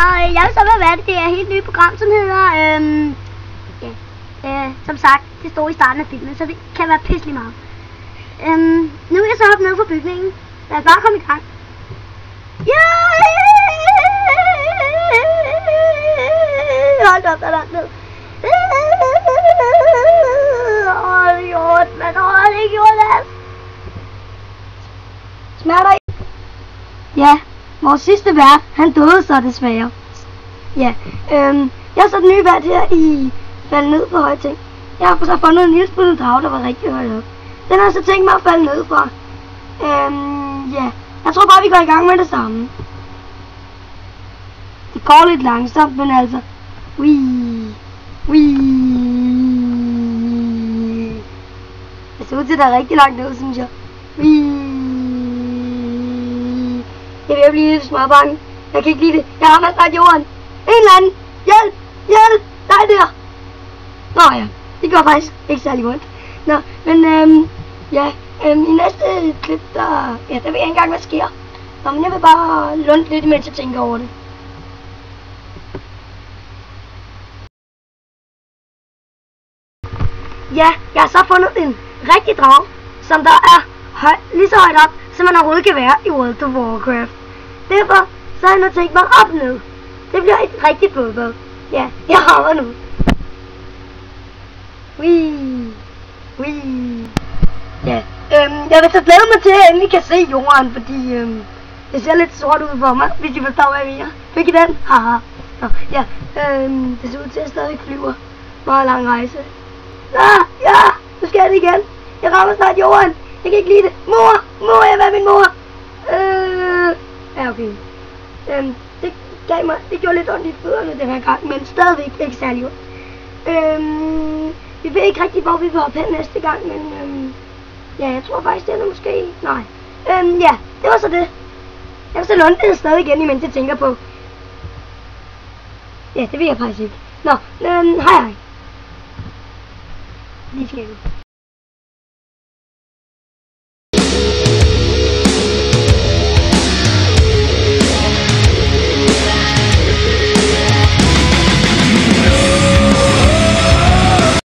og jeg vil så være vært. Det er et helt nyt program, som hedder, som sagt, det står i starten af filmen, så det kan være pisselig meget. Nu vil jeg så hoppe ned fra bygningen. Lad os bare komme i gang. Hold op, der er langt ned. Hold ikke Jonas. Smerter I? Ja, vores sidste vært, han døde så desværre. Ja, jeg er så den nye vært her i Falde ned på høje ting. Jeg har så fundet en lille spillet drag, der var rigtig højt op. Den har jeg så tænkt mig at falde ned fra. Ja, jeg tror bare vi går i gang med det samme. Det går lidt langsomt, men altså. Det ser ud til, at der er rigtig langt ned, synes jeg. Jeg er ved at blive lidt småbange. Jeg kan ikke lide det. Jeg rammer snart jorden. En eller anden. Hjælp! Hjælp! Dig der! Nå ja, det gør faktisk ikke særlig ondt. Nå, men ja, i næste klip, der ved jeg ikke engang, hvad sker. Nå, men jeg vil bare lunde lidt, mens jeg tænker over det. Ja, jeg har så fundet en rigtig drag, som der er lige så højt op, som man overhovedet kan være i World of Warcraft. Derfor så har jeg nu tænkt mig op ned. Det bliver et rigtigt fodbold. Ja, jeg hopper nu. Ja, jeg vil så glæde mig til, at jeg endelig kan se jorden, fordi det ser lidt sort ud for mig, hvis I forstår, hvad jeg mener. Fik I den? Haha. Nå, ja, det ser ud til, at jeg stadig flyver. Meget lang rejse. Ja, nu skal jeg det igen. Jeg rammer snart jorden. Jeg kan ikke lide det. Mor, jeg vil have min mor. Ja, okay. Det gjorde lidt ondt i fødderne den her gang, men stadigvæk ikke særlig ondt. Vi ved ikke rigtig, hvor vi vil hoppe hen næste gang, men ja, jeg tror faktisk, det er måske. Nej. Ja, det var så det. Jeg vil så lunde det stadig igen, imens jeg tænker på. Ja, det ved jeg faktisk ikke. Nå, hej. Lige skal jeg.